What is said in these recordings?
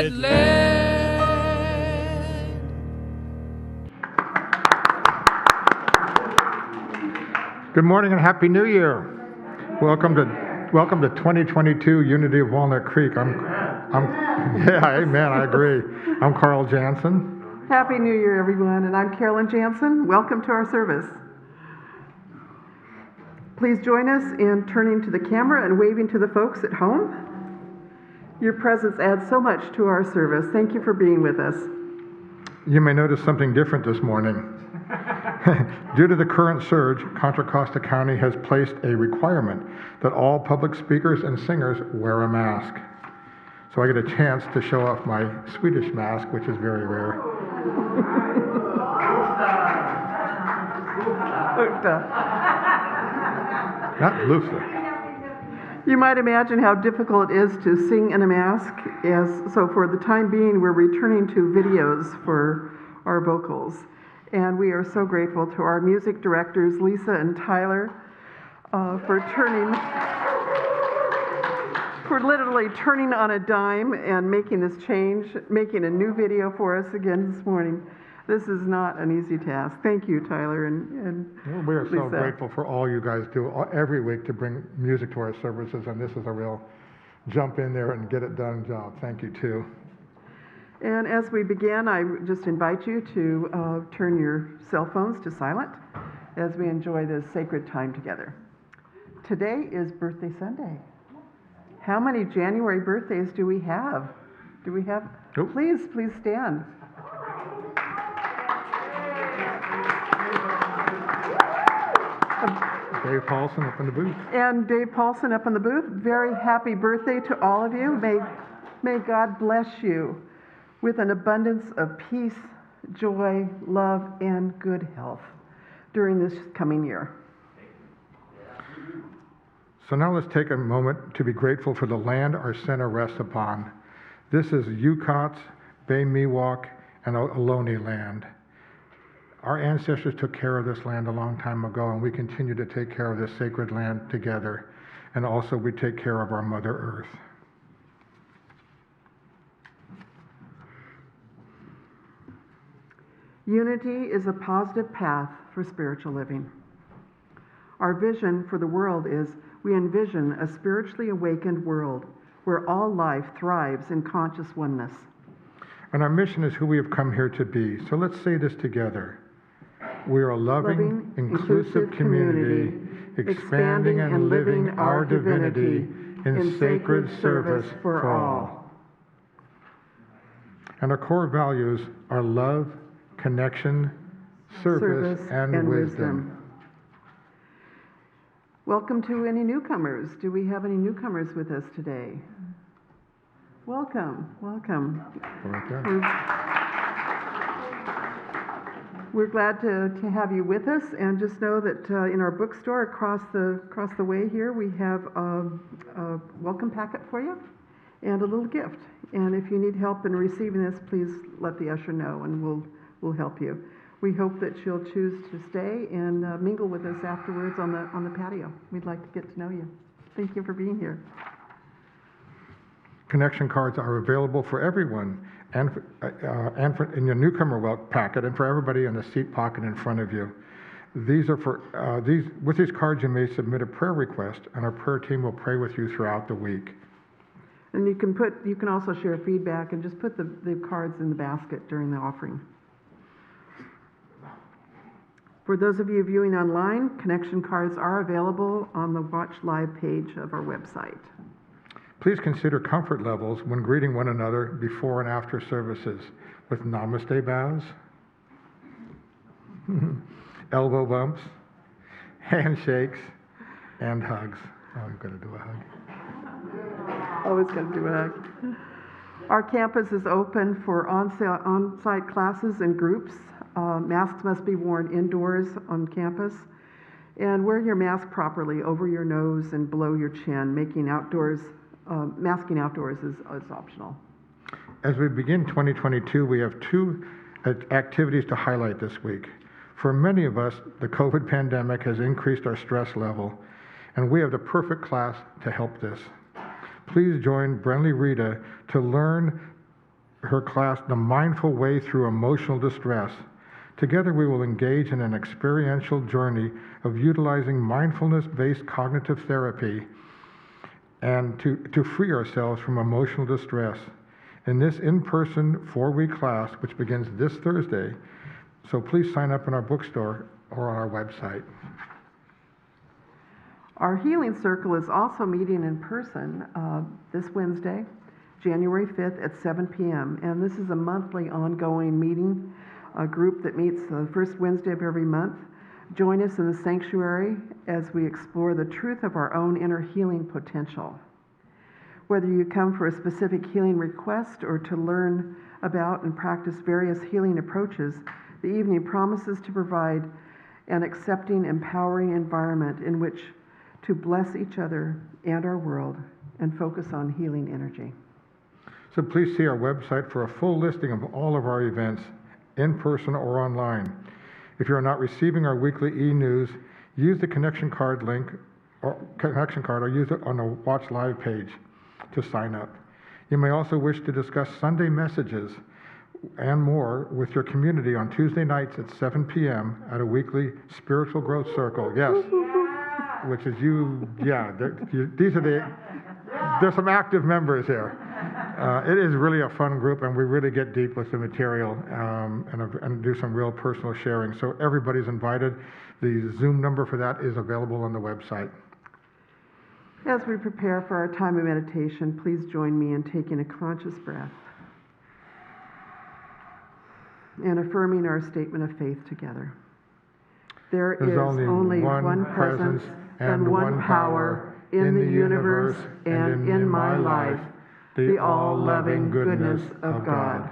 red land. Good morning and Happy New Year. Welcome to 2022 Unity of Walnut Creek. Yeah, amen, I agree. I'm Carl Jansen. Happy New Year, everyone, and I'm Carolyn Jansen. Welcome to our service. Please join us in turning to the camera and waving to the folks at home. Your presence adds so much to our service. Thank you for being with us. You may notice something different this morning. Due to the current surge, Contra Costa County has placed a requirement that all public speakers and singers wear a mask. So I get a chance to show off my Swedish mask, which is very rare. Not Luftha. You might imagine how difficult it is to sing in a mask. So for the time being, we're returning to videos for our vocals. And we are so grateful to our music directors, Lisa and Tyler, for literally turning on a dime and making this change, making a new video for us again this morning. This is not an easy task. Thank you, Tyler and Well, we are Lisa. so grateful for all you guys do every week to bring music to our services, and this is a real jump in there and get it done job. Thank you, too. And as we begin, I just invite you to turn your cell phones to silent as we enjoy this sacred time together. Today is Birthday Sunday. How many January birthdays do we have? Oh. Please stand. Dave Paulson up in the booth. And Dave Paulson up in the booth. Very happy birthday to all of you. May God bless you with an abundance of peace, joy, love, and good health during this coming year. So now let's take a moment to be grateful for the land our center rests upon. This is Yucat's, Bay Miwok, and Ohlone land. Our ancestors took care of this land a long time ago, and we continue to take care of this sacred land together. And also we take care of our Mother Earth. Unity is a positive path for spiritual living. Our vision for the world is we envision a spiritually awakened world where all life thrives in conscious oneness. And our mission is who we have come here to be. So let's say this together. We are a loving, inclusive community, expanding and living our divinity in sacred service for all. And our core values are love, connection, service, and wisdom. Welcome to any newcomers. Do we have any newcomers with us today? Welcome. Right there. We're glad to have you with us, and just know that in our bookstore across the way here, we have a welcome packet for you and a little gift. And if you need help in receiving this, please let the usher know, and we'll help you. We hope that you'll choose to stay and mingle with us afterwards on the patio. We'd like to get to know you. Thank you for being here. Connection cards are available for everyone, and for in your newcomer packet, and for everybody in the seat pocket in front of you. These are for with these cards you may submit a prayer request, and our prayer team will pray with you throughout the week. And you can also share feedback and just put the cards in the basket during the offering. For those of you viewing online, connection cards are available on the Watch Live page of our website. Please consider comfort levels when greeting one another before and after services with namaste bows, elbow bumps, handshakes, and hugs. Oh, I'm going to do a hug. Always going to do a hug. Our campus is open for on-site classes and groups. Masks must be worn indoors on campus. And wear your mask properly over your nose and below your chin. Masking outdoors is optional. As we begin 2022, we have two activities to highlight this week. For many of us, the COVID pandemic has increased our stress level, and we have the perfect class to help this. Please join Brenly Rita to learn her class, The Mindful Way Through Emotional Distress. Together we will engage in an experiential journey of utilizing mindfulness-based cognitive therapy and to free ourselves from emotional distress. In this in-person 4-week class, which begins this Thursday, so please sign up in our bookstore or on our website. Our Healing Circle is also meeting in person this Wednesday, January 5th at 7 p.m. And this is a monthly ongoing meeting, a group that meets the first Wednesday of every month. Join us in the sanctuary as we explore the truth of our own inner healing potential. Whether you come for a specific healing request or to learn about and practice various healing approaches, the evening promises to provide an accepting, empowering environment in which to bless each other and our world and focus on healing energy. So please see our website for a full listing of all of our events, in person or online. If you're not receiving our weekly e-news, use the connection card link or use it on the Watch Live page to sign up. You may also wish to discuss Sunday messages and more with your community on Tuesday nights at 7 p.m. at a weekly spiritual growth circle. Yes. Which is there's some active members here. It is really a fun group, and we really get deep with the material and do some real personal sharing. So everybody's invited. The Zoom number for that is available on the website. As we prepare for our time of meditation, please join me in taking a conscious breath and affirming our statement of faith together. There's only one presence and one power in the universe and in my life, the all-loving goodness of God.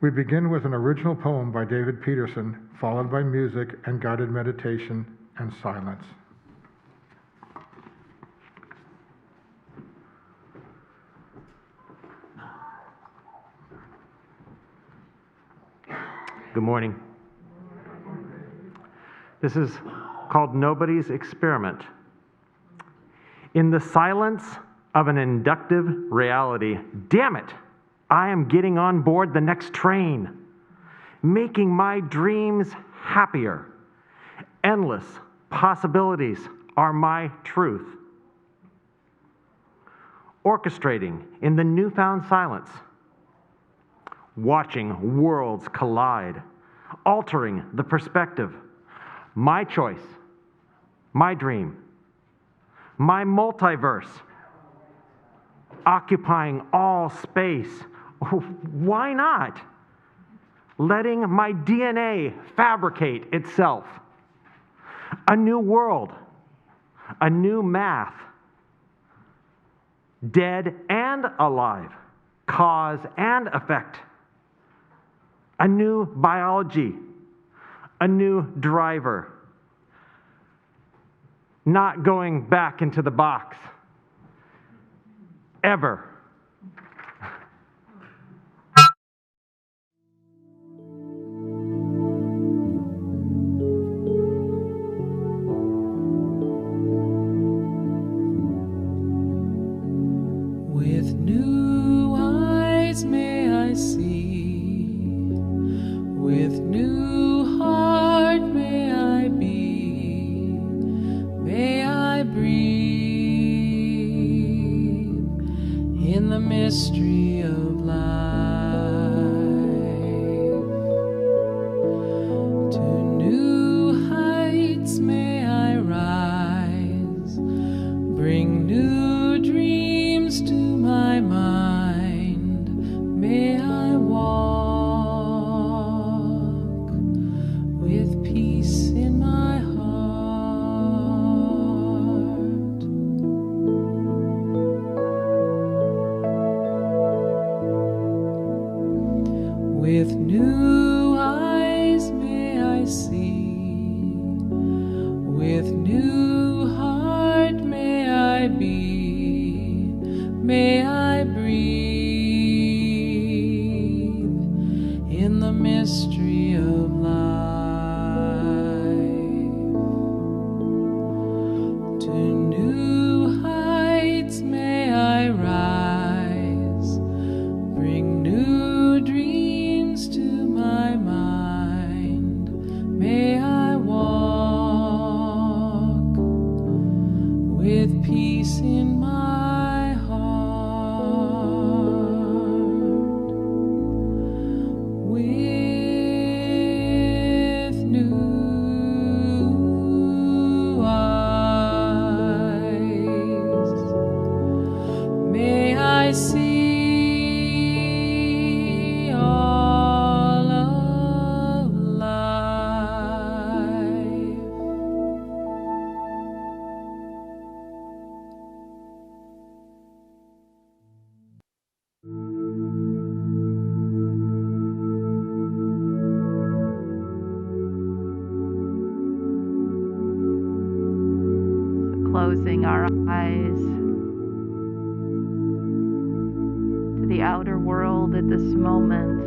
We begin with an original poem by David Peterson, followed by music and guided meditation and silence. Good morning. This is called Nobody's Experiment. In the silence of an inductive reality, damn it, I am getting on board the next train, making my dreams happier. Endless possibilities are my truth. Orchestrating in the newfound silence, watching worlds collide, altering the perspective. My choice, my dream, my multiverse, occupying all space. Why not? Letting my DNA fabricate itself. A new world, a new math, dead and alive, cause and effect. A new biology, a new driver. Not going back into the box. Ever. With new eyes may I see, with new heart may I be, may I breathe in the mystery of life. To new heights may I rise, bring new dreams to my mind, may I walk with peace in my heart. With new eyes may I see, with new heart may I be, may I breathe in the mystery of life. To new heights may I rise, bring new closing our eyes to the outer world at this moment.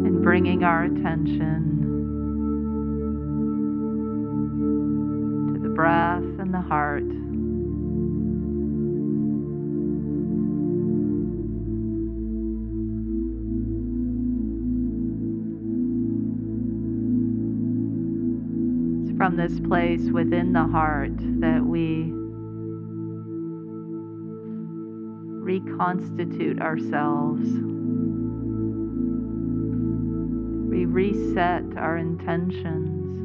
And bringing our attention to the breath and the heart. From this place within the heart that we reconstitute ourselves. We reset our intentions.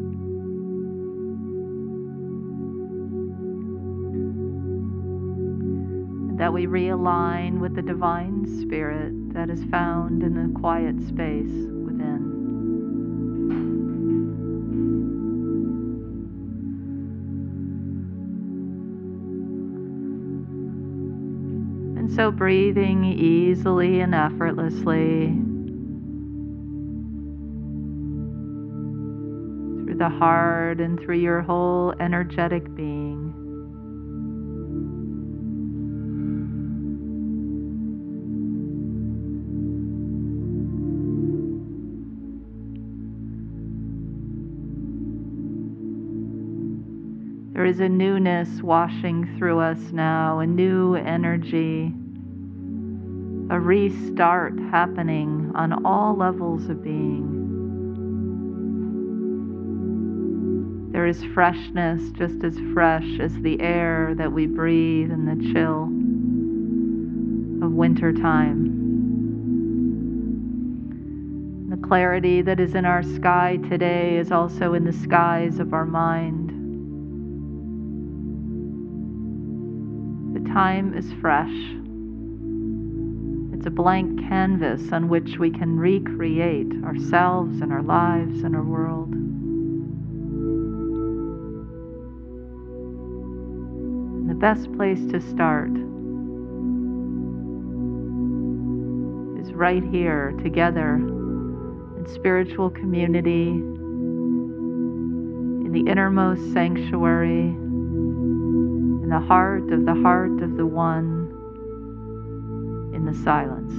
And that we realign with the divine spirit that is found in the quiet space within. So breathing easily and effortlessly through the heart and through your whole energetic being. There is a newness washing through us now, a new energy. A restart happening on all levels of being. There is freshness, just as fresh as the air that we breathe in the chill of winter time. The clarity that is in our sky today is also in the skies of our mind. The time is fresh. It's a blank canvas on which we can recreate ourselves and our lives and our world. And the best place to start is right here together in spiritual community, in the innermost sanctuary, in the heart of the one, in the silence.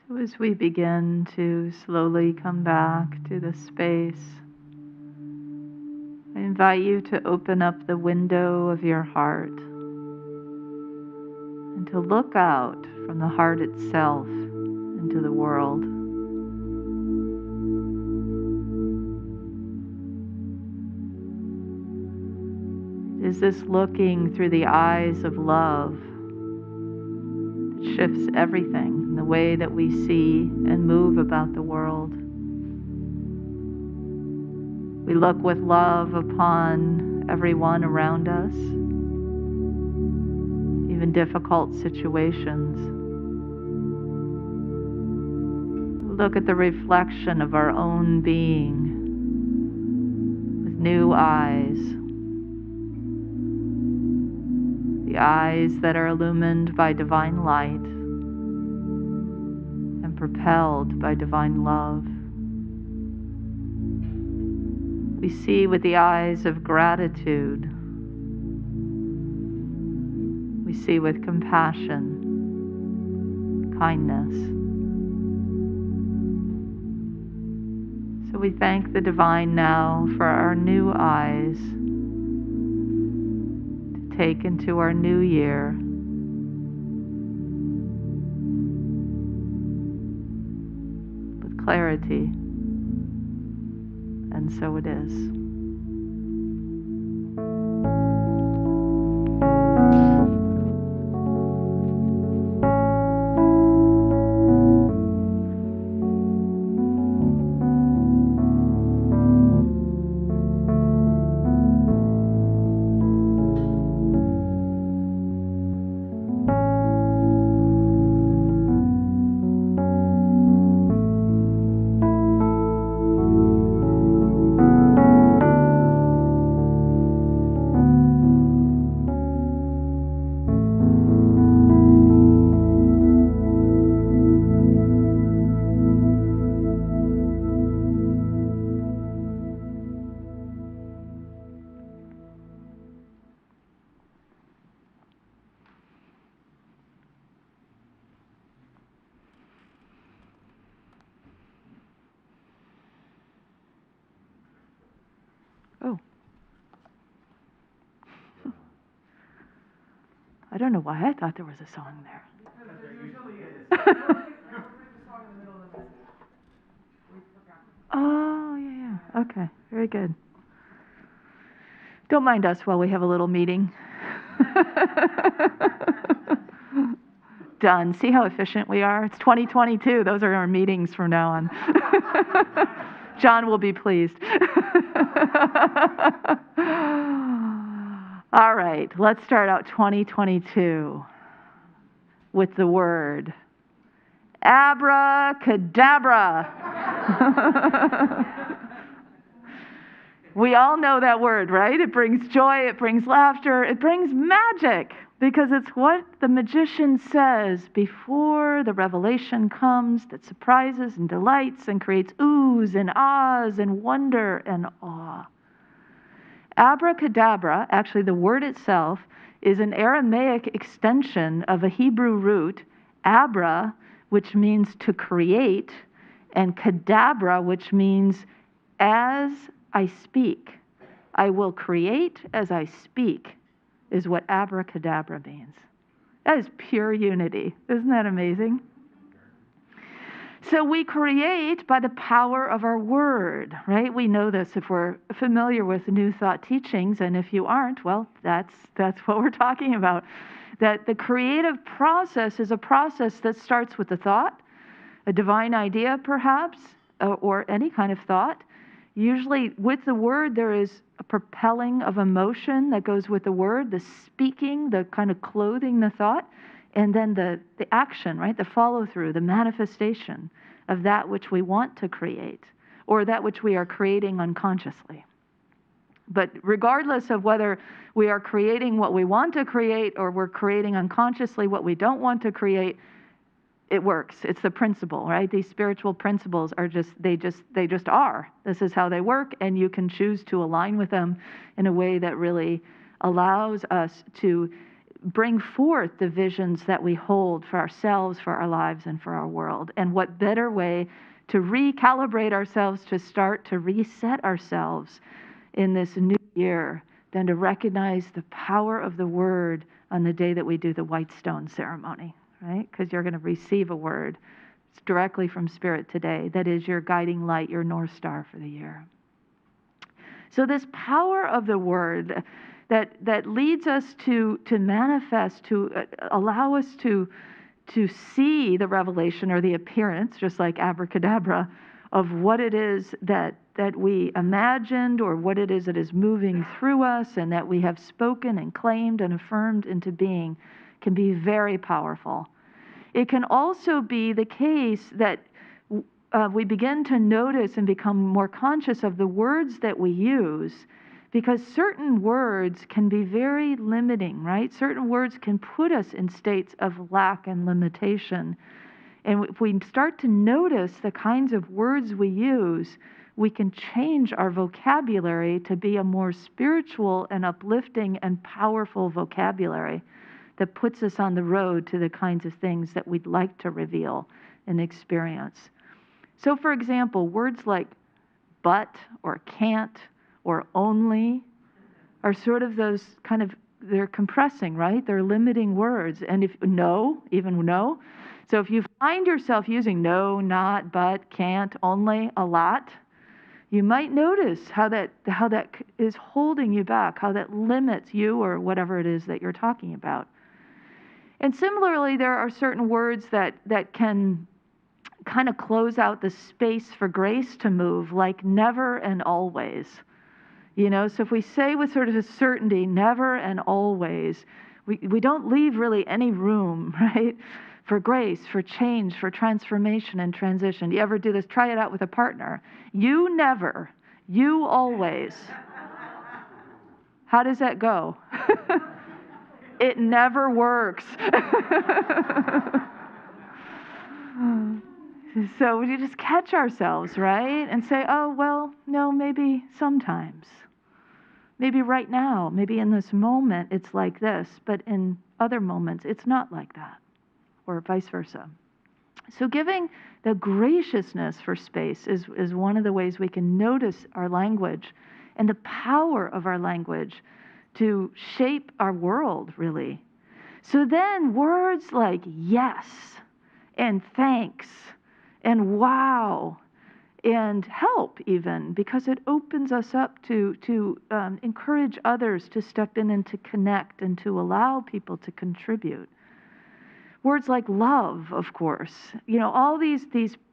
So as we begin to slowly come back to the space, I invite you to open up the window of your heart and to look out from the heart itself into the world. Is this looking through the eyes of love that shifts everything in the way that we see and move about the world? We look with love upon everyone around us, even difficult situations. We look at the reflection of our own being with new eyes. The eyes that are illumined by divine light and propelled by divine love. We see with the eyes of gratitude. We see with compassion, kindness. So we thank the divine now for our new eyes take into our new year. With clarity. And so it is. Oh. I don't know why I thought there was a song there. There usually is. Oh, yeah. Okay, very good. Don't mind us while we have a little meeting. Done. See how efficient we are? It's 2022. Those are our meetings from now on. John will be pleased. All right, let's start out 2022 with the word abracadabra. We all know that word, right? It brings joy, it brings laughter, it brings magic, because it's what the magician says before the revelation comes that surprises and delights and creates oohs and ahs and wonder and awe. Abracadabra, actually the word itself, is an Aramaic extension of a Hebrew root, abra, which means to create, and kadabra, which means as I speak. I will create as I speak, is what abracadabra means. That is pure unity. Isn't that amazing? So we create by the power of our word, right? We know this if we're familiar with New Thought teachings, and if you aren't, well, that's what we're talking about. That the creative process is a process that starts with a thought, a divine idea perhaps, or any kind of thought. Usually with the word there is a propelling of emotion that goes with the word, the speaking, the kind of clothing the thought, and then the action, right? The follow through, the manifestation of that which we want to create or that which we are creating unconsciously. But regardless of whether we are creating what we want to create or we're creating unconsciously what we don't want to create, it works. It's the principle, right? These spiritual principles are they just are. This is how they work, and you can choose to align with them in a way that really allows us to bring forth the visions that we hold for ourselves, for our lives, and for our world. And what better way to recalibrate ourselves, to start to reset ourselves in this new year than to recognize the power of the word on the day that we do the white stone ceremony, right? Because you're going to receive a word. It's directly from Spirit today. That is your guiding light, your North Star for the year. So this power of the word that leads us to manifest, to allow us to see the revelation or the appearance, just like abracadabra, of what it is that we imagined or what it is that is moving through us and that we have spoken and claimed and affirmed into being can be very powerful. It can also be the case that we begin to notice and become more conscious of the words that we use, because certain words can be very limiting, right? Certain words can put us in states of lack and limitation. And if we start to notice the kinds of words we use, we can change our vocabulary to be a more spiritual and uplifting and powerful vocabulary that puts us on the road to the kinds of things that we'd like to reveal and experience. So, for example, words like but or can't or only are sort of those kind of, they're compressing, right? They're limiting words. And if no, even no. So if you find yourself using no, not, but, can't, only a lot, you might notice how that is holding you back, how that limits you or whatever it is that you're talking about. And similarly, there are certain words that can kind of close out the space for grace to move, like never and always. You know, so if we say with sort of a certainty, never and always, we don't leave really any room, right, for grace, for change, for transformation and transition. You ever do this? Try it out with a partner. You never, you always. How does that go? It never works. So we just catch ourselves, right? And say, oh, well, no, maybe sometimes. Maybe right now, maybe in this moment, it's like this, but in other moments, it's not like that, or vice versa. So giving the graciousness for space is one of the ways we can notice our language and the power of our language to shape our world, really. So then words like yes and thanks and wow and help even, because it opens us up to encourage others to step in and to connect and to allow people to contribute. Words like love, of course. You know, all these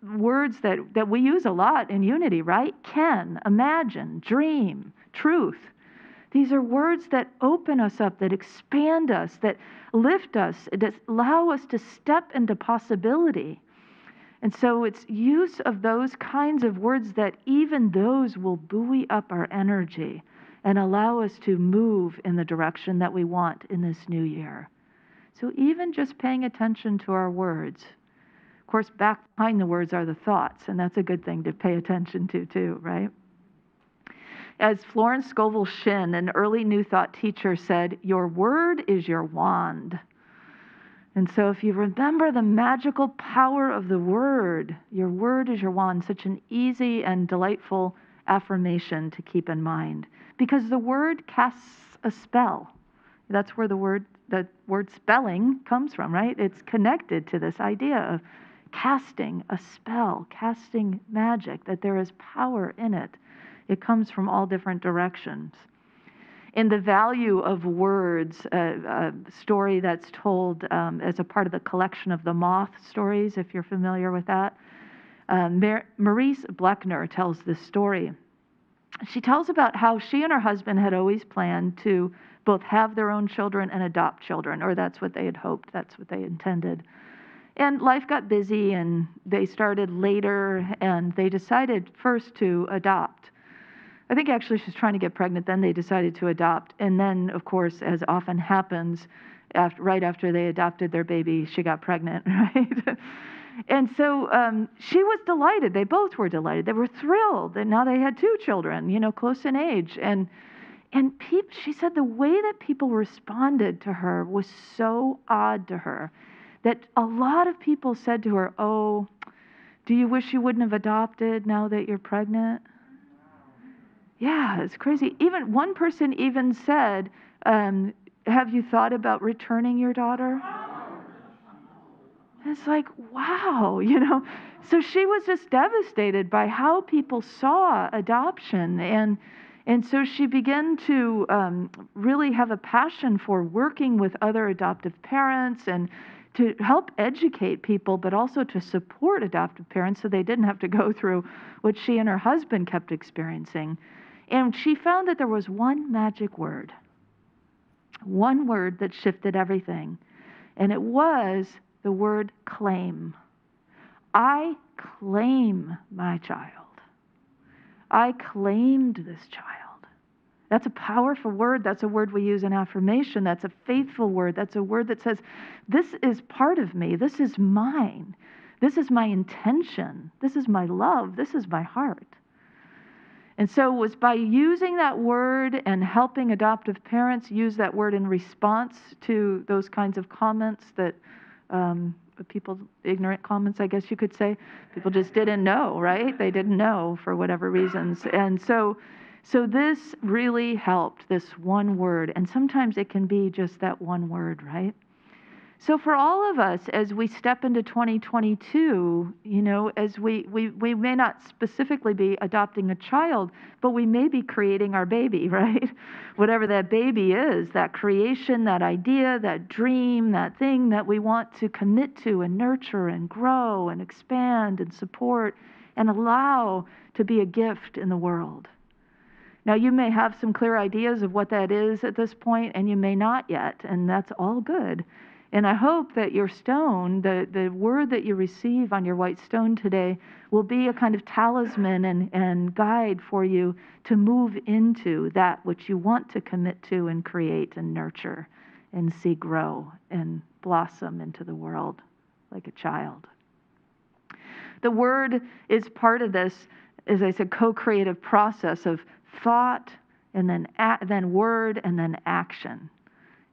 words that we use a lot in Unity, right? Can, imagine, dream, truth. These are words that open us up, that expand us, that lift us, that allow us to step into possibility. And so it's use of those kinds of words that even those will buoy up our energy and allow us to move in the direction that we want in this new year. So even just paying attention to our words. Of course, back behind the words are the thoughts, and that's a good thing to pay attention to too, right? As Florence Scovel Shinn, an early New Thought teacher, said, your word is your wand. And so if you remember the magical power of the word, your word is your wand, such an easy and delightful affirmation to keep in mind. Because the word casts a spell. That's where the word spelling comes from, right? It's connected to this idea of casting a spell, casting magic, that there is power in it. It comes from all different directions. In The Value of Words, a story that's told as a part of the collection of the Moth stories, if you're familiar with that, Maurice Bleckner tells this story. She tells about how she and her husband had always planned to both have their own children and adopt children, or that's what they had hoped, that's what they intended. And life got busy, and they started later, and they decided first to adopt. I think actually she was trying to get pregnant, then they decided to adopt. And then, of course, as often happens, right after they adopted their baby, she got pregnant, right? And so she was delighted. They both were delighted. They were thrilled that now they had two children, close in age. And And she said the way that people responded to her was so odd to her that a lot of people said to her, "Oh, do you wish you wouldn't have adopted now that you're pregnant?" Yeah, it's crazy. Even one person even said, "Have you thought about returning your daughter?" It's like, wow, So she was just devastated by how people saw adoption. And so she began to really have a passion for working with other adoptive parents and to help educate people, but also to support adoptive parents so they didn't have to go through what she and her husband kept experiencing. And she found that there was one magic word that shifted everything. And it was the word claim. I claim my child. I claimed this child. That's a powerful word. That's a word we use in affirmation. That's a faithful word. That's a word that says, this is part of me. This is mine. This is my intention. This is my love. This is my heart. And so it was by using that word and helping adoptive parents use that word in response to those kinds of comments that people, ignorant comments, I guess you could say. People just didn't know, right? They didn't know for whatever reasons. And so this really helped, this one word. And sometimes it can be just that one word, right? So for all of us, as we step into 2022, as we may not specifically be adopting a child, but we may be creating our baby, right? Whatever that baby is, that creation, that idea, that dream, that thing that we want to commit to and nurture and grow and expand and support and allow to be a gift in the world. Now, you may have some clear ideas of what that is at this point, and you may not yet, and that's all good. And I hope that your stone, the word that you receive on your white stone today, will be a kind of talisman and guide for you to move into that which you want to commit to and create and nurture and see grow and blossom into the world like a child. The word is part of this, as I said, co-creative process of thought and then word and then action.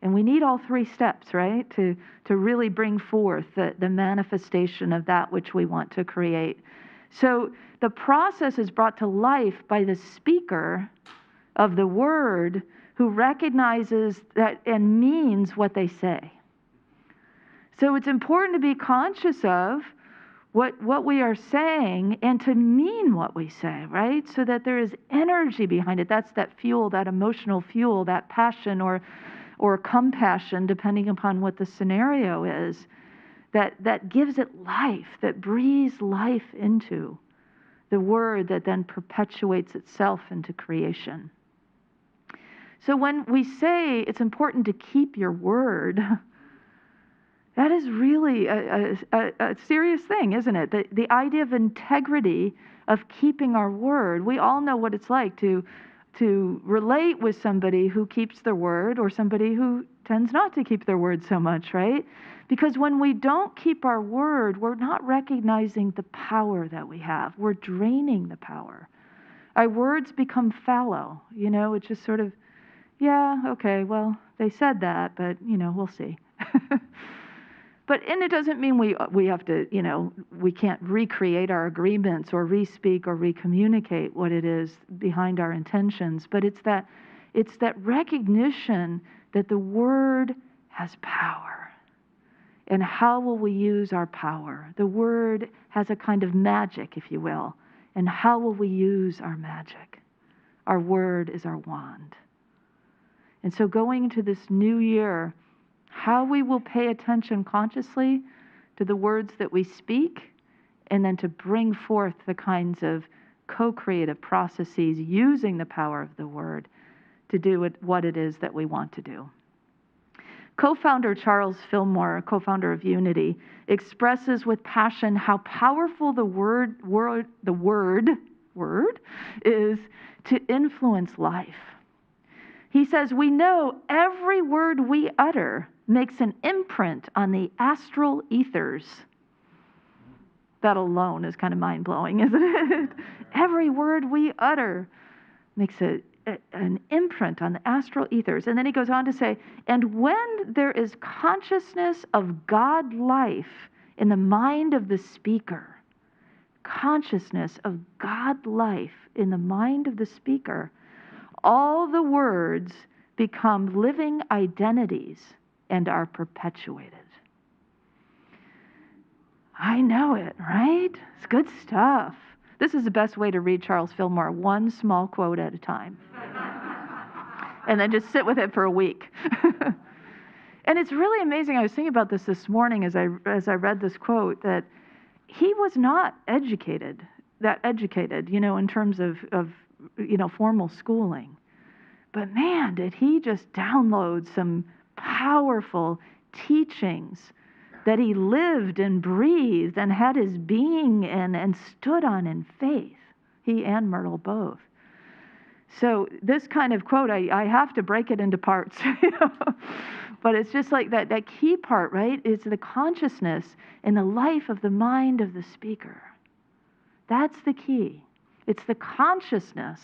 And we need all three steps, right, to really bring forth the manifestation of that which we want to create. So the process is brought to life by the speaker of the word who recognizes that and means what they say. So it's important to be conscious of what we are saying and to mean what we say, right? So that there is energy behind it. That's that fuel, that emotional fuel, that passion or compassion, depending upon what the scenario is, that gives it life, that breathes life into the word that then perpetuates itself into creation. So when we say it's important to keep your word, that is really a serious thing, isn't it? The idea of integrity, of keeping our word. We all know what it's like to relate with somebody who keeps their word or somebody who tends not to keep their word so much, right? Because when we don't keep our word, we're not recognizing the power that we have. We're draining the power. Our words become fallow. It's just sort of, yeah, okay, well, they said that, but, we'll see. And it doesn't mean we have to, we can't recreate our agreements or re-speak or re-communicate what it is behind our intentions. But it's that recognition that the word has power. And how will we use our power? The word has a kind of magic, if you will. And how will we use our magic? Our word is our wand. And so going into this new year, how we will pay attention consciously to the words that we speak, and then to bring forth the kinds of co-creative processes using the power of the word to do what it is that we want to do. Co-founder Charles Fillmore, co-founder of Unity, expresses with passion how powerful the word is to influence life. He says, we know every word we utter makes an imprint on the astral ethers. That alone is kind of mind-blowing, isn't it? Every word we utter makes an an imprint on the astral ethers. And then he goes on to say, and when there is consciousness of God life in the mind of the speaker, consciousness of God life in the mind of the speaker, all the words become living identities and are perpetuated. I know it, right? It's good stuff. This is the best way to read Charles Fillmore, one small quote at a time. And then just sit with it for a week. And it's really amazing. I was thinking about this morning as I read this quote, that he was not educated, in terms of formal schooling. But man, did he just download some powerful teachings that he lived and breathed and had his being in and stood on in faith, he and Myrtle both. So this kind of quote, I have to break it into parts, but it's just like that key part, right, is the consciousness in the life of the mind of the speaker. That's the key. It's the consciousness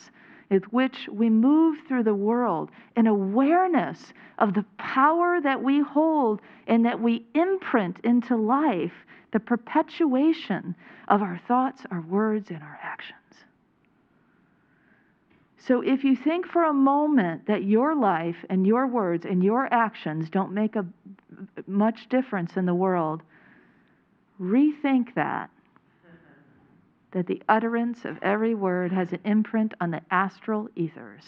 with which we move through the world, an awareness of the power that we hold and that we imprint into life, the perpetuation of our thoughts, our words, and our actions. So if you think for a moment that your life and your words and your actions don't make a much difference in the world, rethink that the utterance of every word has an imprint on the astral ethers.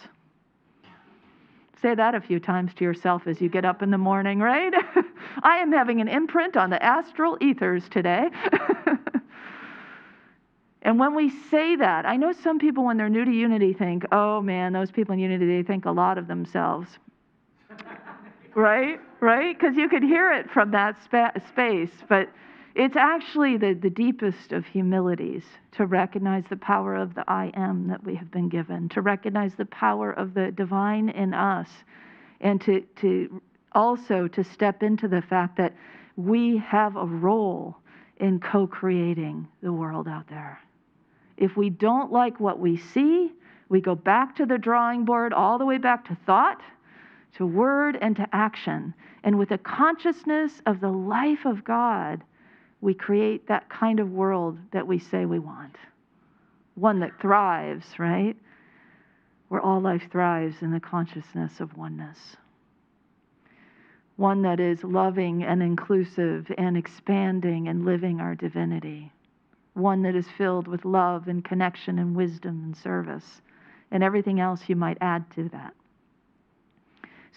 Say that a few times to yourself as you get up in the morning, right? I am having an imprint on the astral ethers today. And when we say that, I know some people when they're new to Unity think, oh man, those people in Unity, they think a lot of themselves. Right? Because you could hear it from that space, but it's actually the deepest of humilities to recognize the power of the I am that we have been given, to recognize the power of the divine in us, and to also to step into the fact that we have a role in co-creating the world out there. If we don't like what we see, we go back to the drawing board, all the way back to thought, to word, and to action. And with a consciousness of the life of God, we create that kind of world that we say we want. One that thrives, right? Where all life thrives in the consciousness of oneness. One that is loving and inclusive and expanding and living our divinity. One that is filled with love and connection and wisdom and service and everything else you might add to that.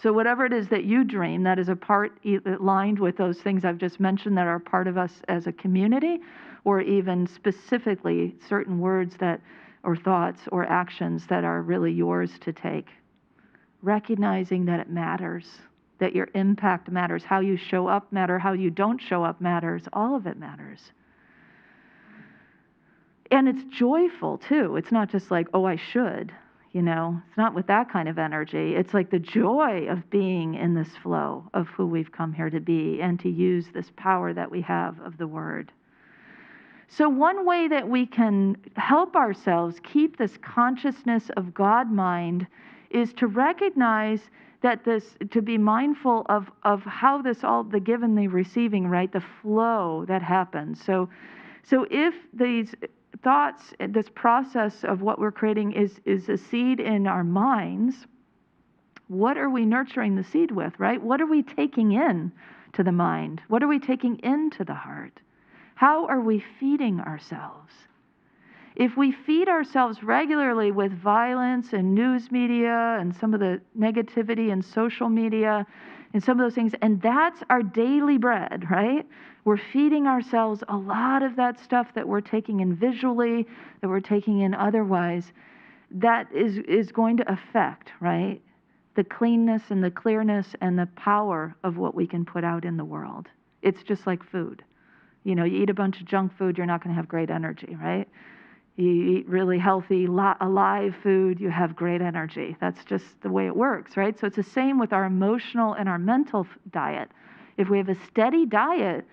So whatever it is that you dream, that is a part aligned with those things I've just mentioned that are part of us as a community, or even specifically certain words that, or thoughts or actions that are really yours to take. Recognizing that it matters, that your impact matters, how you show up matters, how you don't show up matters, all of it matters. And it's joyful too. It's not just like, oh, I should. It's not with that kind of energy. It's like the joy of being in this flow of who we've come here to be and to use this power that we have of the Word. So one way that we can help ourselves keep this consciousness of God mind is to recognize that to be mindful of how this all, the give and the receiving, right, the flow that happens. So if these thoughts, this process of what we're creating is a seed in our minds, what are we nurturing the seed with, right? What are we taking in to the mind? What are we taking into the heart? How are we feeding ourselves? If we feed ourselves regularly with violence and news media and some of the negativity and social media and some of those things, and that's our daily bread, right? We're feeding ourselves a lot of that stuff that we're taking in visually, that we're taking in otherwise, that is going to affect, right, the cleanness and the clearness and the power of what we can put out in the world. It's just like food. You eat a bunch of junk food, you're not going to have great energy, right? You eat really healthy, alive food, you have great energy. That's just the way it works, right? So it's the same with our emotional and our mental diet. If we have a steady diet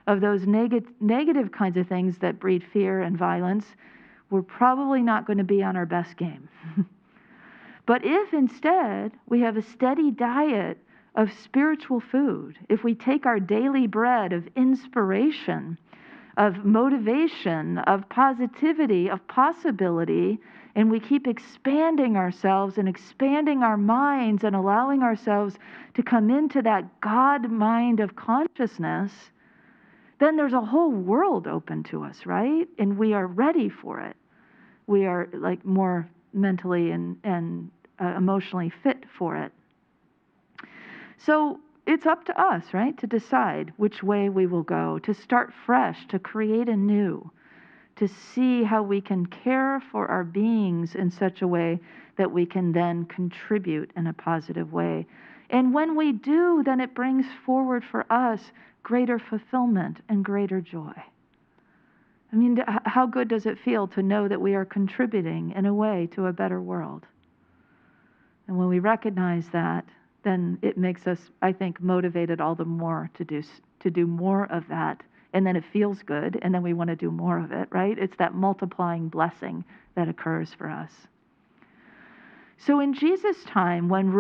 of those negative kinds of things that breed fear and violence, we're probably not going to be on our best game. But if instead we have a steady diet of spiritual food, if we take our daily bread of inspiration, of motivation, of positivity, of possibility, and we keep expanding ourselves and expanding our minds and allowing ourselves to come into that God mind of consciousness, then there's a whole world open to us, right? And we are ready for it. We are like more mentally and emotionally fit for it. So it's up to us, right, to decide which way we will go, to start fresh, to create anew, to see how we can care for our beings in such a way that we can then contribute in a positive way. And when we do, then it brings forward for us greater fulfillment and greater joy. I mean, how good does it feel to know that we are contributing in a way to a better world? And when we recognize that, then it makes us, I think, motivated all the more to do more of that. And then it feels good, and then we want to do more of it, right? It's that multiplying blessing that occurs for us. So in Jesus' time, when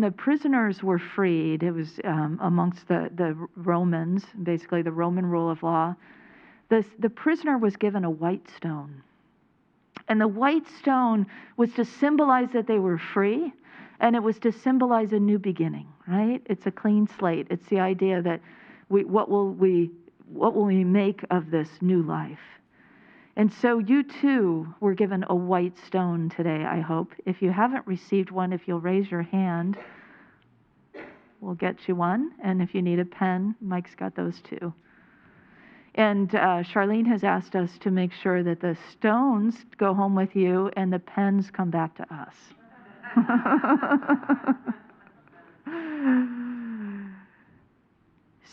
the prisoners were freed, it was amongst the Romans, basically the Roman rule of law, the prisoner was given a white stone. And the white stone was to symbolize that they were free, and it was to symbolize a new beginning, right? It's a clean slate. It's the idea that what will we make of this new life? And so you too were given a white stone today, I hope. If you haven't received one, if you'll raise your hand, we'll get you one. And if you need a pen, Mike's got those too. And Charlene has asked us to make sure that the stones go home with you and the pens come back to us.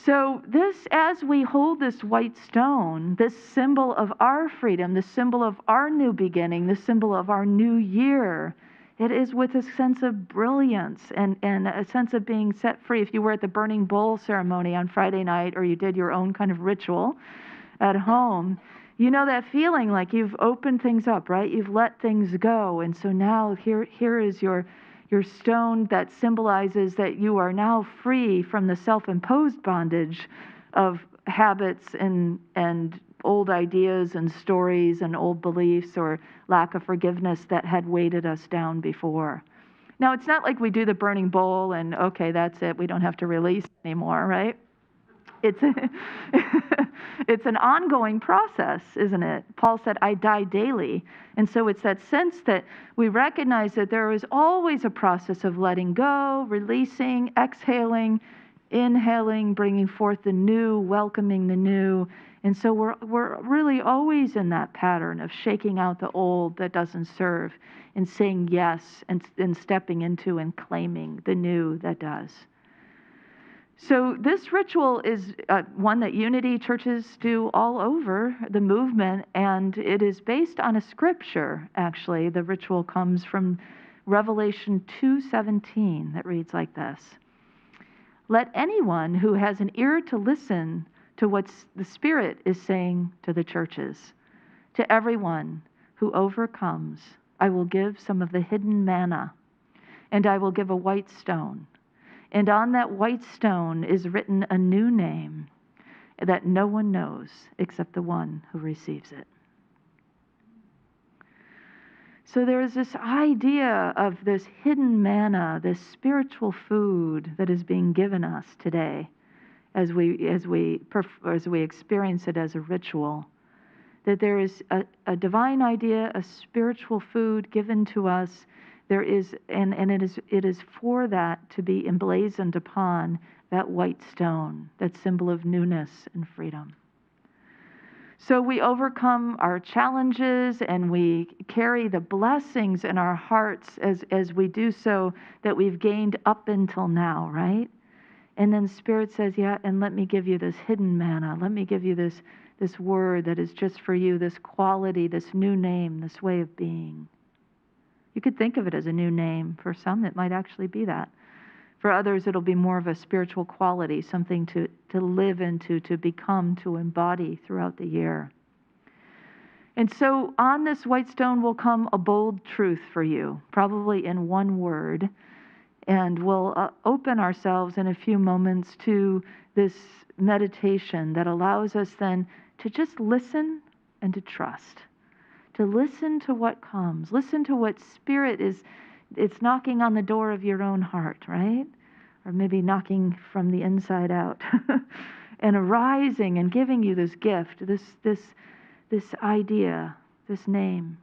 So as we hold this white stone, this symbol of our freedom, the symbol of our new beginning, the symbol of our new year, it is with a sense of brilliance and a sense of being set free. If you were at the burning bowl ceremony on Friday night, or you did your own kind of ritual at home, you know that feeling like you've opened things up, right? You've let things go. And so now here is your stone that symbolizes that you are now free from the self-imposed bondage of habits and old ideas and stories and old beliefs or lack of forgiveness that had weighted us down before. Now, it's not like we do the burning bowl and, okay, that's it, we don't have to release anymore, right? It's an ongoing process, isn't it? Paul said, I die daily. And so it's that sense that we recognize that there is always a process of letting go, releasing, exhaling, inhaling, bringing forth the new, welcoming the new. And so we're really always in that pattern of shaking out the old that doesn't serve and saying yes and stepping into and claiming the new that does. So this ritual is one that Unity churches do all over the movement, and it is based on a scripture, actually. The ritual comes from Revelation 2:17 that reads like this. Let anyone who has an ear to listen to what the Spirit is saying to the churches. To everyone who overcomes, I will give some of the hidden manna, and I will give a white stone. And on that white stone is written a new name that no one knows except the one who receives it. So there is this idea of this hidden manna, this spiritual food that is being given us today as we experience it as a ritual. That there is a divine idea, a spiritual food given to us. There is, and it is for that to be emblazoned upon that white stone, that symbol of newness and freedom. So we overcome our challenges and we carry the blessings in our hearts as we do so that we've gained up until now, right? And then Spirit says, yeah, and let me give you this hidden manna. Let me give you this word that is just for you, this quality, this new name, this way of being. You could think of it as a new name. For some, it might actually be that. For others, it'll be more of a spiritual quality, something to live into, to become, to embody throughout the year. And so on this white stone will come a bold truth for you, probably in one word. And we'll open ourselves in a few moments to this meditation that allows us then to just listen and to trust. To listen to what comes. Listen to what Spirit is. It's knocking on the door of your own heart, right? Or maybe knocking from the inside out. And arising and giving you this gift, this idea, this name.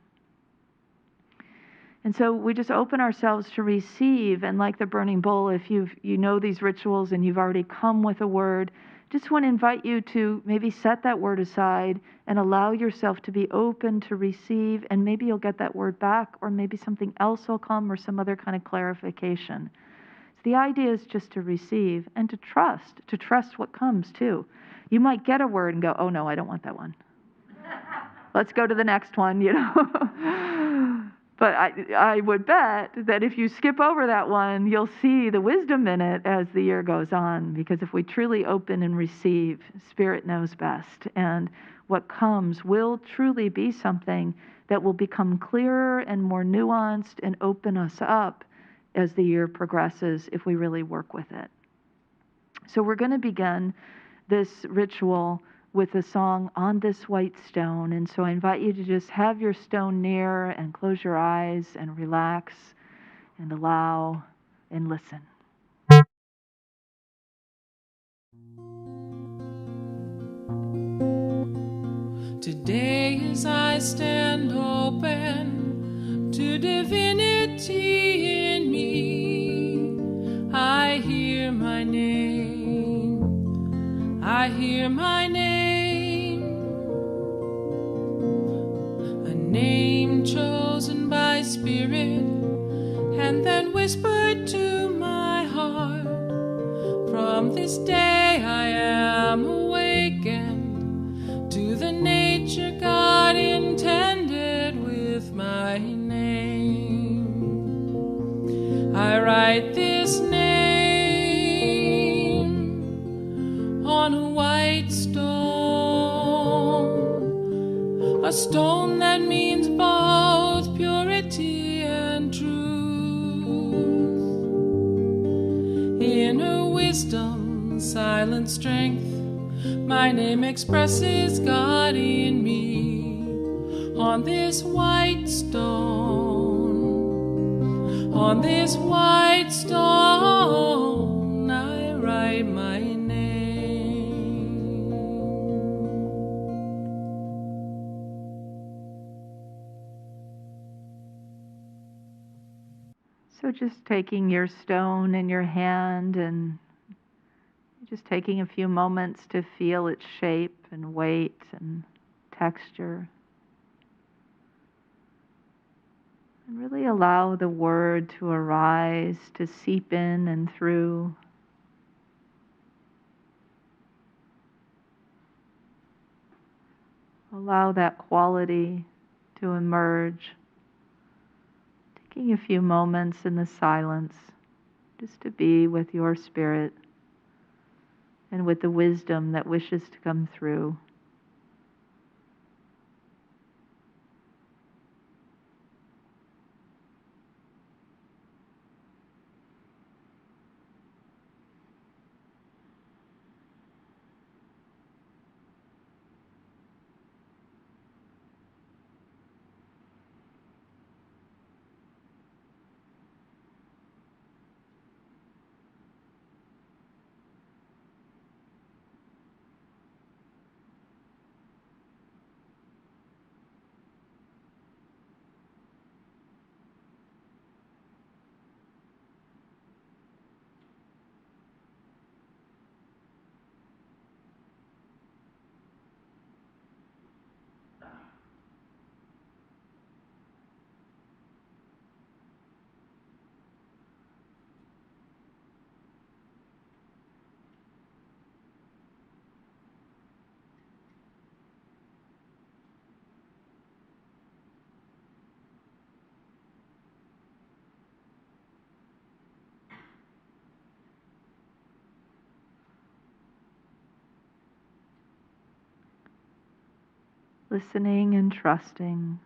And so we just open ourselves to receive, and like the burning bowl, if you know these rituals and you've already come with a word, just want to invite you to maybe set that word aside and allow yourself to be open to receive, and maybe you'll get that word back, or maybe something else will come, or some other kind of clarification. So the idea is just to receive and to trust what comes too. You might get a word and go, oh no, I don't want that one. Let's go to the next one, But I would bet that if you skip over that one, you'll see the wisdom in it as the year goes on. Because if we truly open and receive, Spirit knows best. And what comes will truly be something that will become clearer and more nuanced and open us up as the year progresses if we really work with it. So we're going to begin this ritual with a song, On This White Stone. And so I invite you to just have your stone near and close your eyes and relax and allow and listen. Today as I stand open to divinity in me, I hear my name, I hear my name, a name chosen by Spirit and then whispered to my heart. From this day I am awakened to the nature God intended with my name. I write this name on a white stone, a stone that means both purity and truth. Inner wisdom, silent strength, my name expresses God in me. On this white stone, on this white stone, I write my name. So just taking your stone in your hand and just taking a few moments to feel its shape and weight and texture. And really allow the word to arise, to seep in and through. Allow that quality to emerge. Taking a few moments in the silence just to be with your spirit and with the wisdom that wishes to come through. listening and trusting.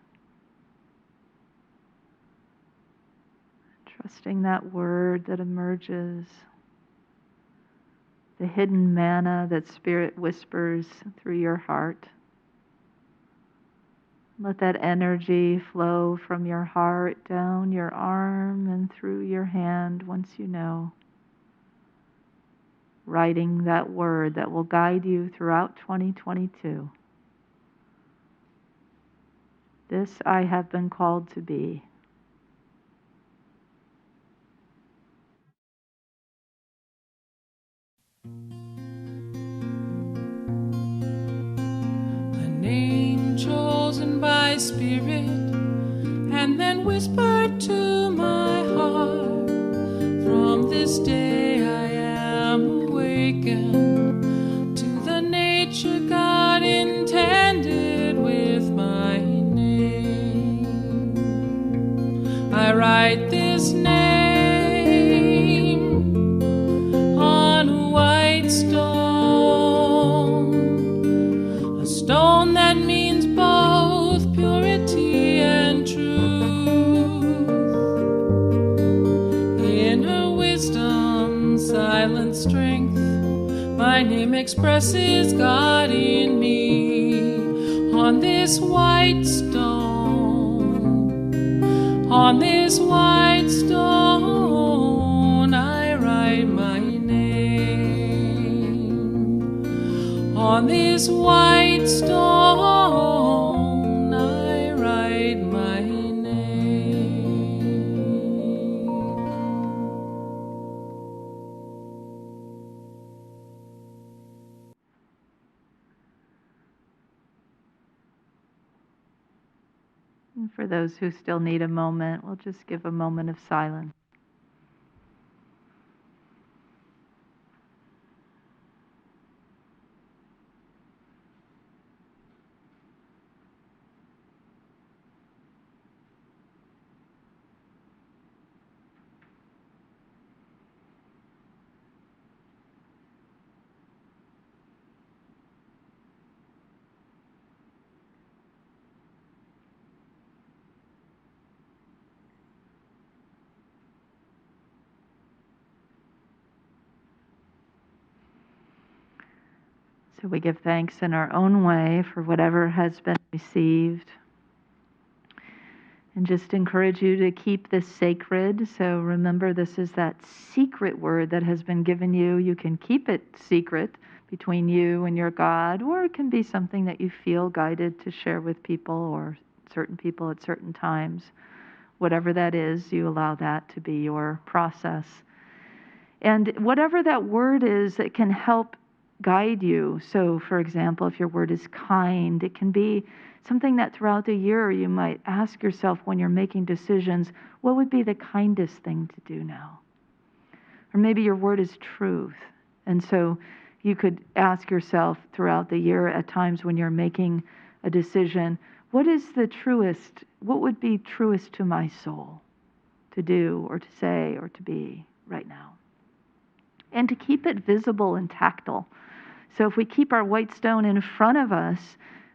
Trusting that word that emerges, the hidden manna that Spirit whispers through your heart. Let that energy flow from your heart down your arm and through your hand once you know. Writing that word that will guide you throughout 2022. This I have been called to be. A name chosen by Spirit, and then whispered to my heart. From this day I am awakened to the nature God intended with my name. I write this name on a white stone, a stone that means both purity and truth. In her wisdom, silent strength, my name expresses God in me. On this white stone, on this white stone, I write my name. On this white stone, I write my name. And for those who still need a moment, we'll just give a moment of silence. So we give thanks in our own way for whatever has been received. And just encourage you to keep this sacred. So remember, this is that secret word that has been given you. You can keep it secret between you and your God, or it can be something that you feel guided to share with people or certain people at certain times. Whatever that is, you allow that to be your process. And whatever that word is, it can help guide you. So, for example, if your word is kind, it can be something that throughout the year you might ask yourself when you're making decisions, what would be the kindest thing to do now? Or maybe your word is truth. And so you could ask yourself throughout the year at times when you're making a decision, what is the truest, what would be truest to my soul to do or to say or to be right now? And to keep it visible and tactile. So if we keep our white stone in front of us,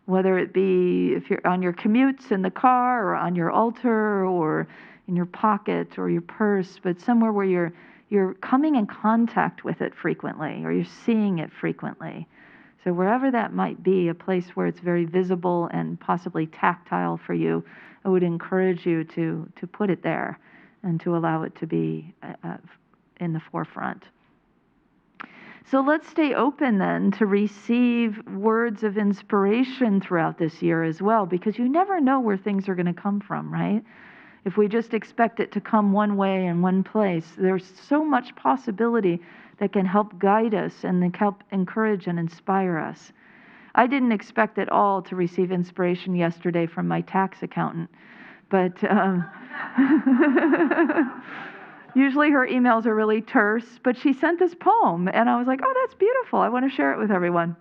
whether it be if you're on your commutes in the car or on your altar or in your pocket or your purse, but somewhere where you're coming in contact with it frequently or you're seeing it frequently. So wherever that might be, a place where it's very visible and possibly tactile for you, I would encourage you to put it there and to allow it to be in the forefront. So let's stay open then to receive words of inspiration throughout this year as well, because you never know where things are going to come from, right? If we just expect it to come one way in one place, there's so much possibility that can help guide us and help encourage and inspire us. I didn't expect at all to receive inspiration yesterday from my tax accountant, but usually her emails are really terse, but she sent this poem, and I was like, oh, that's beautiful. I want to share it with everyone.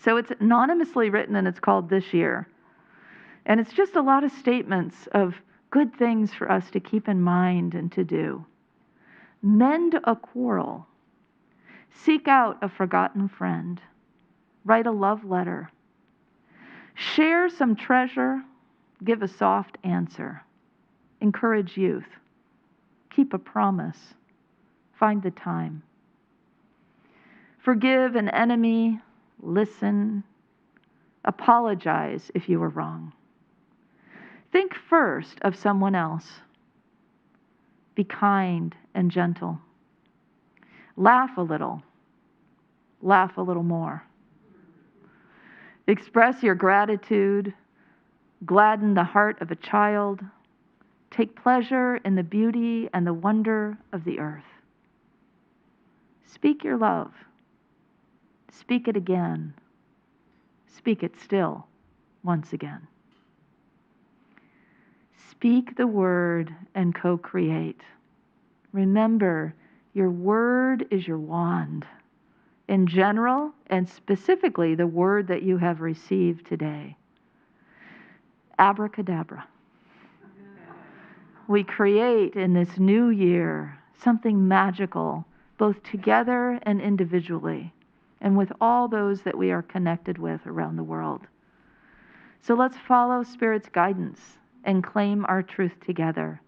So it's anonymously written, and it's called This Year. And it's just a lot of statements of good things for us to keep in mind and to do. Mend a quarrel. Seek out a forgotten friend. Write a love letter. Share some treasure, give a soft answer. Encourage youth. Keep a promise. Find the time. Forgive an enemy, listen, apologize if you were wrong. Think first of someone else. Be kind and gentle. Laugh a little more. Express your gratitude, gladden the heart of a child, take pleasure in the beauty and the wonder of the earth. Speak your love. Speak it again. Speak it still, once again. Speak the word and co-create. Remember, your word is your wand. In general, and specifically the word that you have received today. Abracadabra. We create in this new year something magical, both together and individually, and with all those that we are connected with around the world. So let's follow Spirit's guidance and claim our truth together,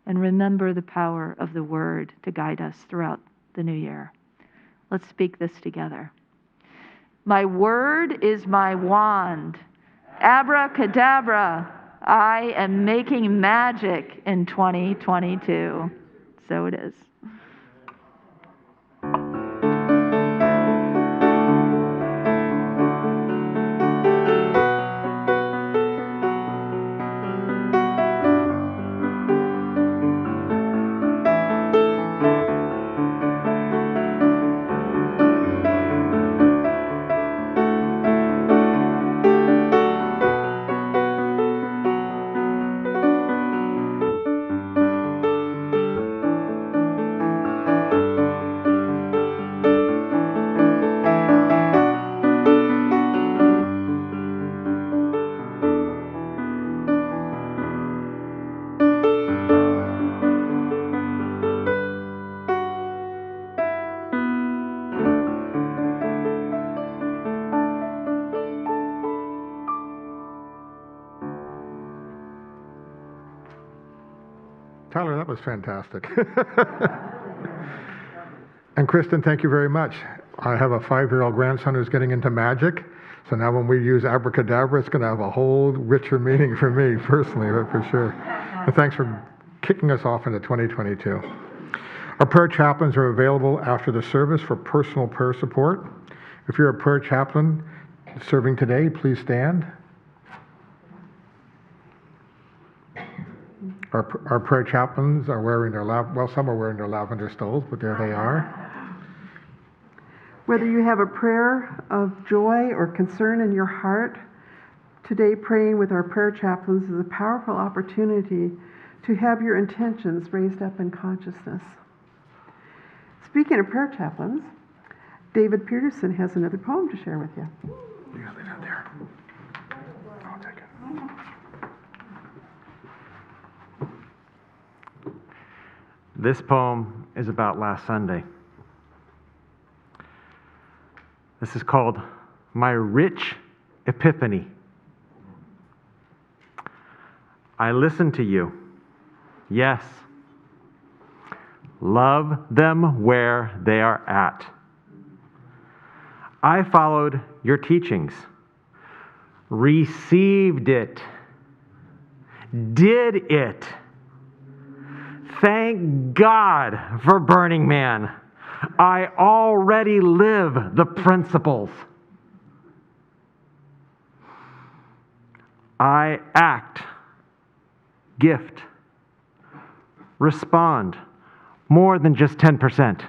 and remember the power of the word to guide us throughout the new year. Let's speak this together. My word is my wand. Abracadabra. I am making magic in 2022. So it is. Tyler, that was fantastic. And Kristen, thank you very much. I have a 5-year-old grandson who's getting into magic, so now when we use abracadabra, it's going to have a whole richer meaning for me personally, but for sure. And thanks for kicking us off into 2022. Our prayer chaplains are available after the service for personal prayer support. If you're a prayer chaplain serving today, please stand. Our prayer chaplains are wearing their some are wearing their lavender stoles, but there they are. Whether you have a prayer of joy or concern in your heart, today praying with our prayer chaplains is a powerful opportunity to have your intentions raised up in consciousness. Speaking of prayer chaplains, David Peterson has another poem to share with you. You got it out there. I'll take it. This poem is about last Sunday. This is called My Rich Epiphany. I listen to you. Yes. Love them where they are at. I followed your teachings, received it, did it. Thank God for Burning Man. I already live the principles. I act, gift, respond more than just 10%.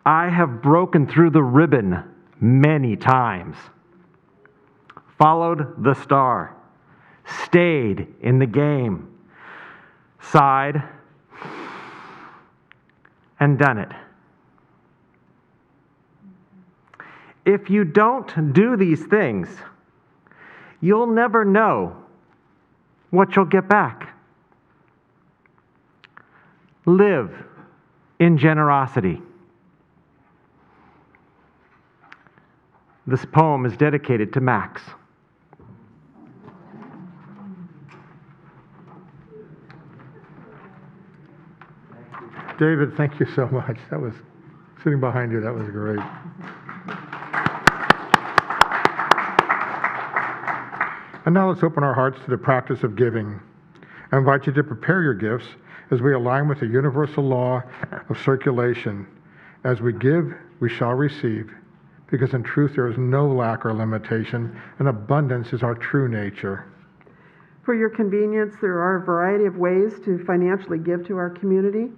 I have broken through the ribbon many times, followed the star, stayed in the game, sighed, and done it. If you don't do these things, you'll never know what you'll get back. Live in generosity. This poem is dedicated to Max. David, thank you so much. That was, sitting behind you, that was great. And now let's open our hearts to the practice of giving. I invite you to prepare your gifts as we align with the universal law of circulation. As we give, we shall receive, because in truth there is no lack or limitation, and abundance is our true nature. For your convenience, there are a variety of ways to financially give to our community.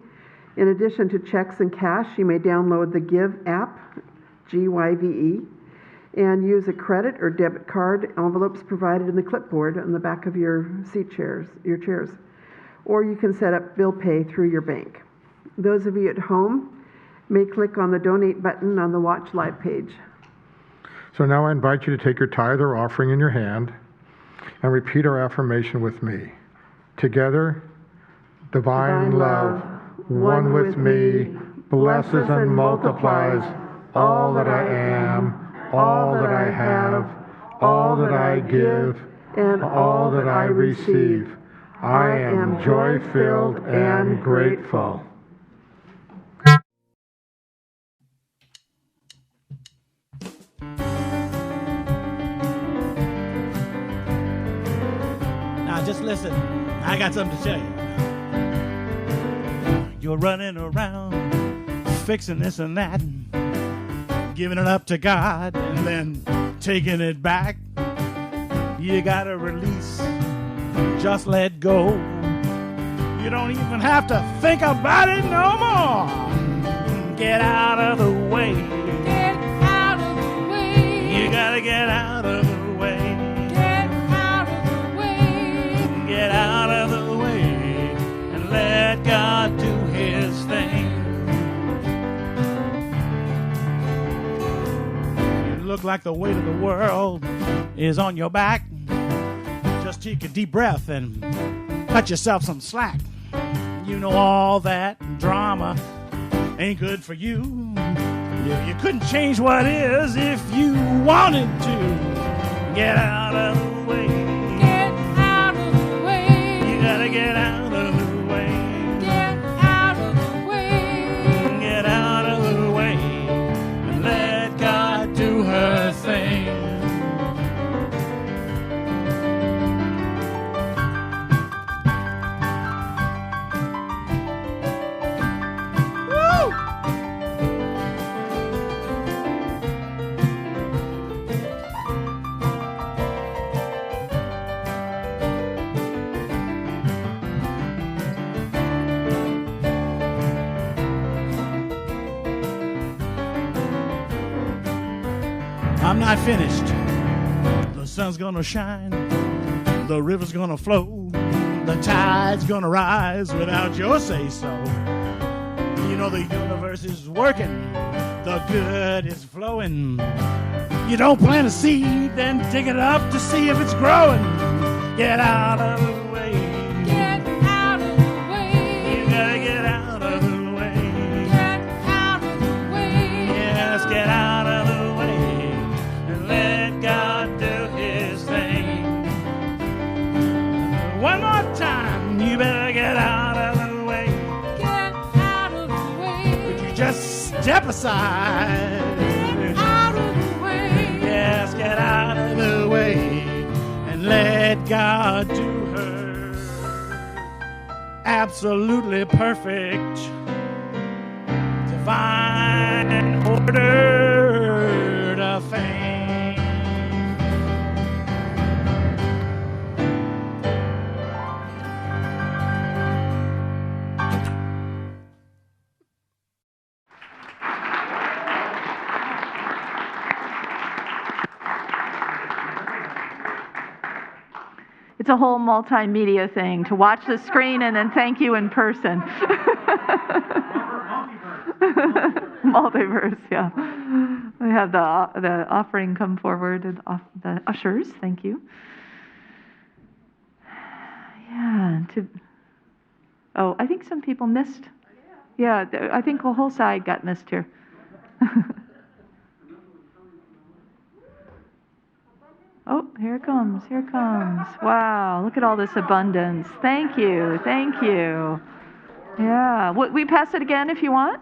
In addition to checks and cash, you may download the Give app, GYVE, and use a credit or debit card envelopes provided in the clipboard on the back of your chairs. Or you can set up bill pay through your bank. Those of you at home may click on the donate button on the Watch Live page. So now I invite you to take your tithe or offering in your hand and repeat our affirmation with me. Together, divine love, one with me, blesses and multiplies all that I am, all that I have, all that I give, and all that I receive. I am joy-filled and grateful. Now just listen, I got something to tell you. You're running around, fixing this and that, giving it up to God, and then taking it back. You gotta release, just let go. You don't even have to think about it no more. Get out of the way. Get out of the way. You gotta get out of the way. Get out of the way. Get out of the way and let God do His thing. You look like the weight of the world is on your back. Just take a deep breath and cut yourself some slack. You know all that drama ain't good for you. You couldn't change what is if you wanted to. Get out of the way. Get out of the way. You gotta get out of the way. Get out of the way. Get out of the way and let God do her thing. Woo! I'm not finished. The sun's gonna shine, the river's gonna flow, the tide's gonna rise without your say-so. You know the universe is working, the good is flowing. You don't plant a seed, then dig it up to see if it's growing. Get out of the way. Get out of the way. You gotta get out of the way. Get out of the way. Yes, get out of the way and let God do His thing. One more time, you better get out of the way. Get out of the way. Would you just step aside? Get out of the way. Yes, get out of the way and let God do her absolutely perfect divine ordered thing. It's a whole multimedia thing to watch the screen and then thank you in person. Multiverse, yeah. We have the offering come forward and the ushers. Thank you. Yeah. Oh, I think some people missed. Yeah, I think the whole side got missed here. Oh, here it comes, here it comes. Wow, look at all this abundance. Thank you, thank you. Yeah, we pass it again if you want.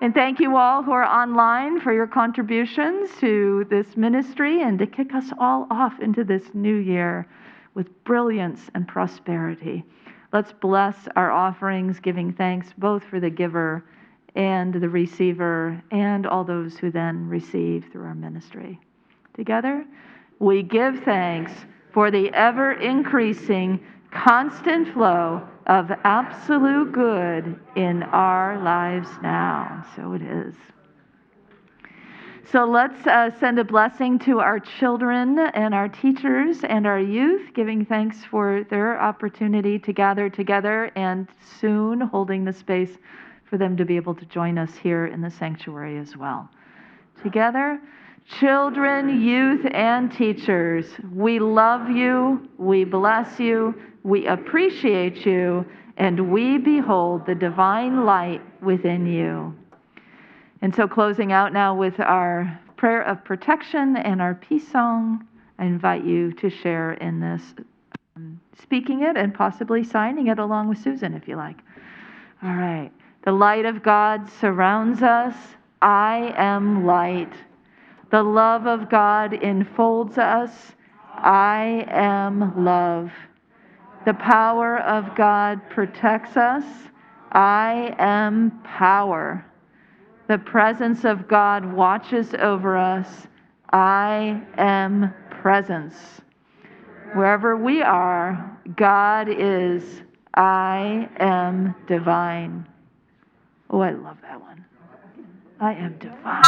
And thank you all who are online for your contributions to this ministry and to kick us all off into this new year with brilliance and prosperity. Let's bless our offerings, giving thanks both for the giver and the receiver and all those who then receive through our ministry. Together, we give thanks for the ever-increasing, constant flow of absolute good in our lives now. So it is. So let's send a blessing to our children and our teachers and our youth, giving thanks for their opportunity to gather together and soon holding the space for them to be able to join us here in the sanctuary as well. Together, children, youth, and teachers, we love you, we bless you, we appreciate you, and we behold the divine light within you. And so closing out now with our prayer of protection and our peace song, I invite you to share in this, speaking it and possibly signing it along with Susan if you like. All right. The light of God surrounds us. I am light. The love of God enfolds us. I am love. The power of God protects us. I am power. The presence of God watches over us. I am presence. Wherever we are, God is. I am divine. Oh, I love that one. I am divine.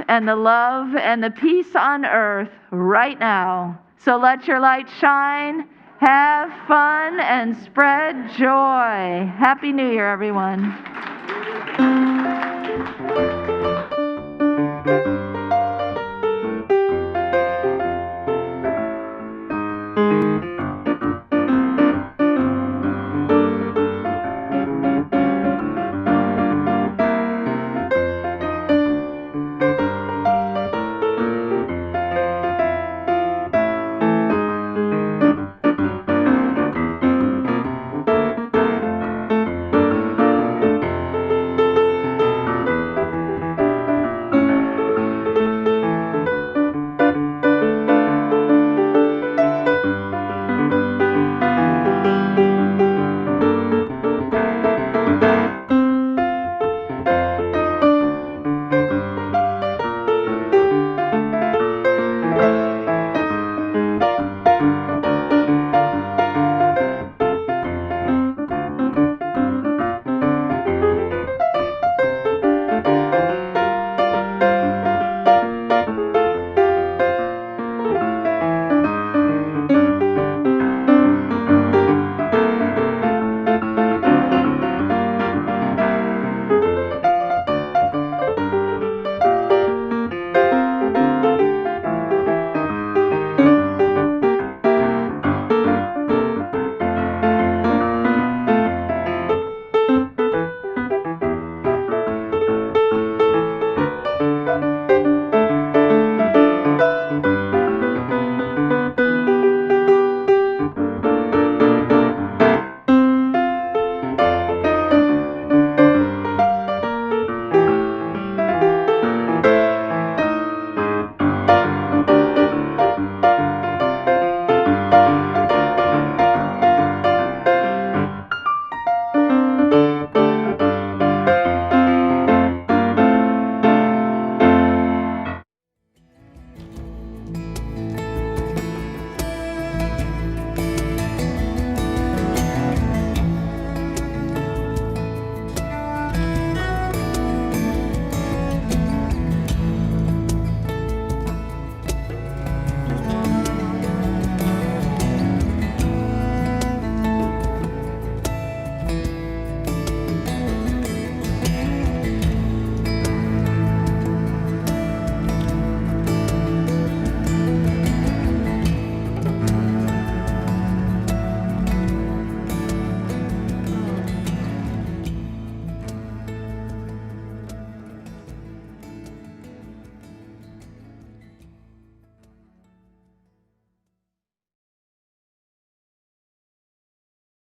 And the love and the peace on earth right now. So let your light shine, have fun, and spread joy. Happy New Year, everyone.